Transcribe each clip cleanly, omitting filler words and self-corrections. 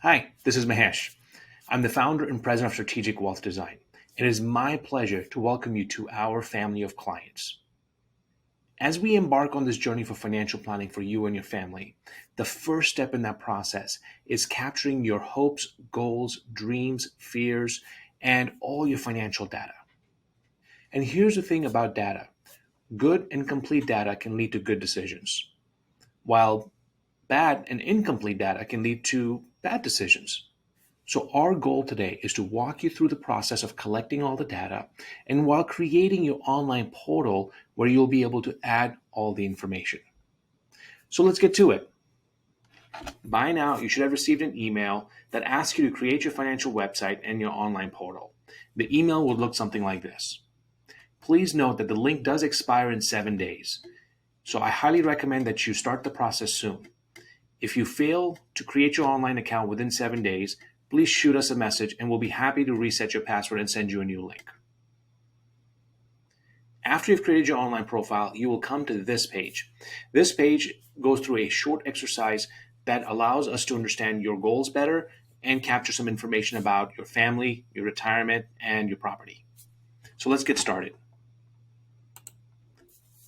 Hi, this is Mahesh. I'm the founder and president of Strategic Wealth Design. It is my pleasure to welcome you to our family of clients. As we embark on this journey for financial planning for you and your family, the first step in that process is capturing your hopes, goals, dreams, fears, and all your financial data. And here's the thing about data: good and complete data can lead to good decisions, while bad and incomplete data can lead to bad decisions. So, our goal today is to walk you through the process of collecting all the data and while creating your online portal where you'll be able to add all the information. So, let's get to it. By now, you should have received an email that asks you to create your financial website and your online portal. The email will look something like this. Please note that the link does expire in 7 days, so I highly recommend that you start the process soon. If you fail to create your online account within 7 days, please shoot us a message and we'll be happy to reset your password and send you a new link. After you've created your online profile, you will come to this page. This page goes through a short exercise that allows us to understand your goals better and capture some information about your family, your retirement, and your property. So let's get started.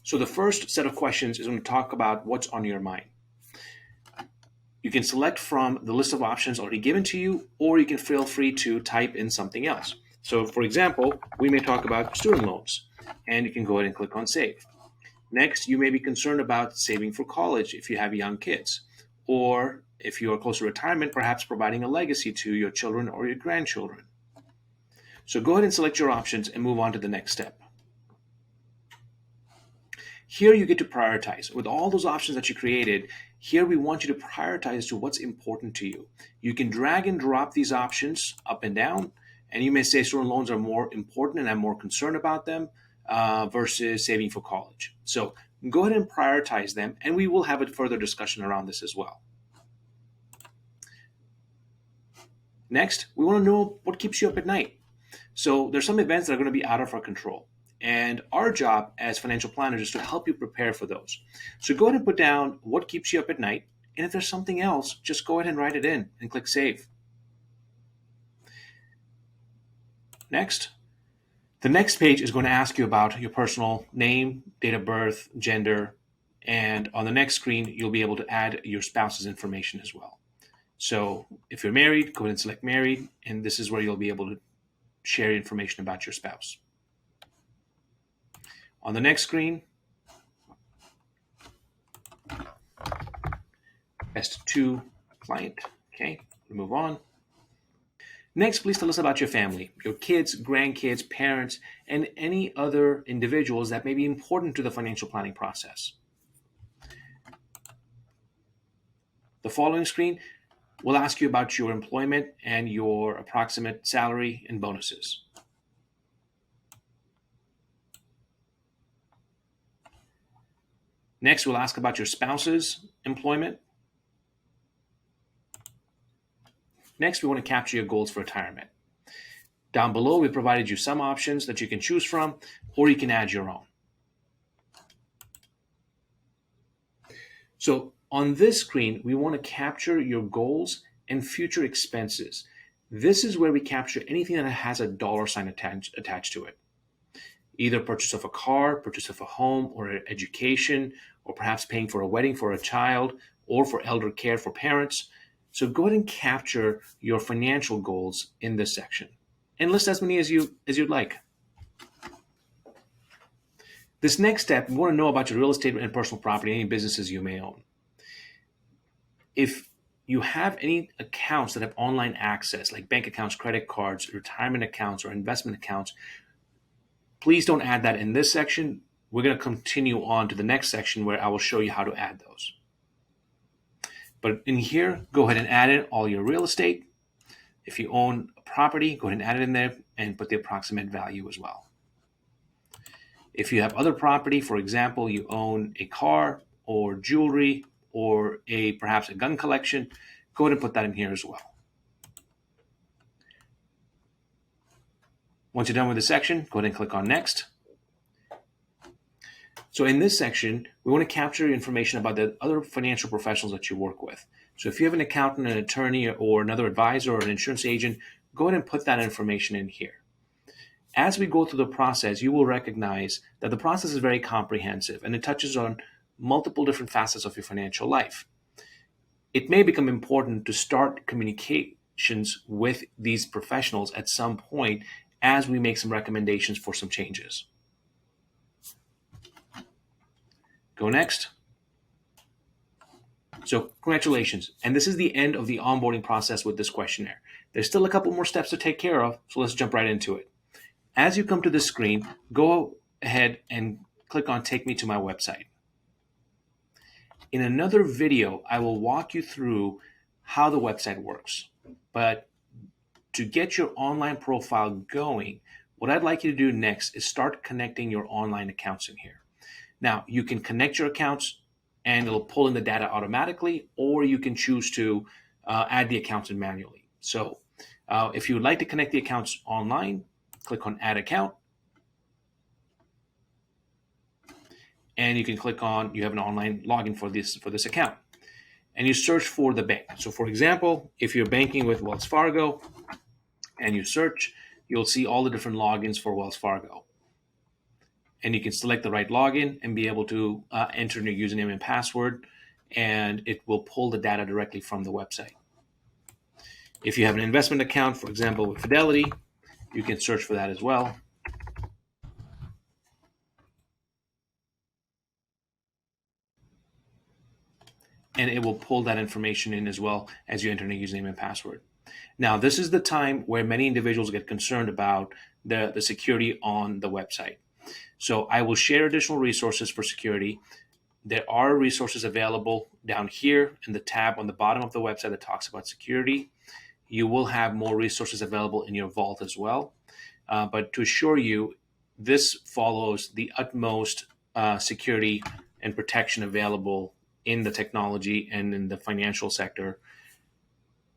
So the first set of questions is going to talk about what's on your mind. You can select from the list of options already given to you, or you can feel free to type in something else. So for example, we may talk about student loans, and you can go ahead and click on Save. Next, you may be concerned about saving for college if you have young kids, or if you are close to retirement, perhaps providing a legacy to your children or your grandchildren. So go ahead and select your options and move on to the next step. Here you get to prioritize. With all those options that you created, here we want you to prioritize to what's important to you. You can drag and drop these options up and down, and you may say student loans are more important and I'm more concerned about them versus saving for college. So go ahead and prioritize them, and we will have a further discussion around this as well. Next, we want to know what keeps you up at night. So there's some events that are going to be out of our control. And our job as financial planners is to help you prepare for those. So go ahead and put down what keeps you up at night. And if there's something else, just go ahead and write it in and click Save. Next, the next page is going to ask you about your personal name, date of birth, gender, and on the next screen, you'll be able to add your spouse's information as well. So if you're married, go ahead and select married, and this is where you'll be able to share information about your spouse. On the next screen, best to client. Okay, move on. Next, please tell us about your family, your kids, grandkids, parents, and any other individuals that may be important to the financial planning process. The following screen will ask you about your employment and your approximate salary and bonuses. Next, we'll ask about your spouse's employment. Next, we want to capture your goals for retirement. Down below, we provided you some options that you can choose from, or you can add your own. So on this screen, we want to capture your goals and future expenses. This is where we capture anything that has a dollar sign attached to it. Either purchase of a car, purchase of a home, or education, or perhaps paying for a wedding for a child, or for elder care for parents. So go ahead and capture your financial goals in this section, and list as many as you'd like. This next step, we want to know about your real estate and personal property, any businesses you may own. If you have any accounts that have online access, like bank accounts, credit cards, retirement accounts, or investment accounts, please don't add that in this section. We're going to continue on to the next section where I will show you how to add those. But in here, go ahead and add in all your real estate. If you own a property, go ahead and add it in there and put the approximate value as well. If you have other property, for example, you own a car or jewelry or perhaps a gun collection, go ahead and put that in here as well. Once you're done with the section, go ahead and click on Next. So in this section, we want to capture information about the other financial professionals that you work with. So if you have an accountant, an attorney, or another advisor or an insurance agent, go ahead and put that information in here. As we go through the process, you will recognize that the process is very comprehensive and it touches on multiple different facets of your financial life. It may become important to start communications with these professionals at some point as we make some recommendations for some changes. Go next. So congratulations. And this is the end of the onboarding process with this questionnaire. There's still a couple more steps to take care of, so let's jump right into it. As you come to this screen, go ahead and click on Take Me to My website. In another video, I will walk you through how the website works. But to get your online profile going, what I'd like you to do next is start connecting your online accounts in here. Now, you can connect your accounts and it'll pull in the data automatically, or you can choose to add the accounts in manually. So if you would like to connect the accounts online, click on Add Account. And you can click on, you have an online login for this account. And you search for the bank. So for example, if you're banking with Wells Fargo and you search, you'll see all the different logins for Wells Fargo. And you can select the right login and be able to enter your username and password, and it will pull the data directly from the website. If you have an investment account, for example, with Fidelity, you can search for that as well. And it will pull that information in as well as you enter a username and password. Now, this is the time where many individuals get concerned about the security on the website. So I will share additional resources for security. There are resources available down here in the tab on the bottom of the website that talks about security. You will have more resources available in your vault as well. But to assure you, this follows the utmost security and protection available in the technology and in the financial sector.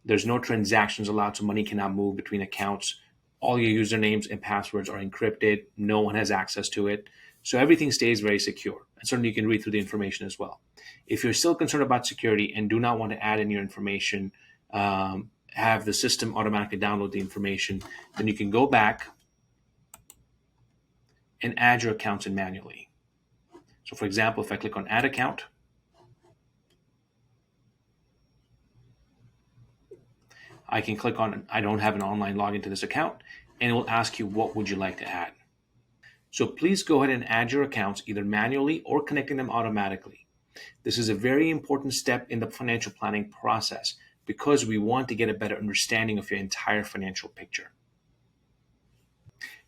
There's no transactions allowed, so money cannot move between accounts. All your usernames and passwords are encrypted. No one has access to it. So everything stays very secure. And certainly you can read through the information as well. If you're still concerned about security and do not want to add in your information, have the system automatically download the information, then you can go back and add your accounts in manually. So for example, if I click on Add Account, I can click on, I don't have an online login to this account, and it will ask you, what would you like to add? So please go ahead and add your accounts either manually or connecting them automatically. This is a very important step in the financial planning process because we want to get a better understanding of your entire financial picture.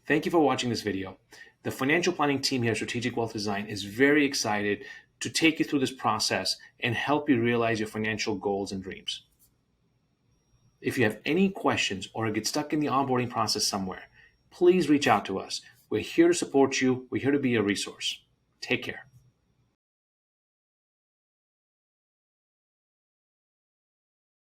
Thank you for watching this video. The financial planning team here at Strategic Wealth Design is very excited to take you through this process and help you realize your financial goals and dreams. If you have any questions or get stuck in the onboarding process somewhere, please reach out to us. We're here to support you. We're here to be a resource. Take care.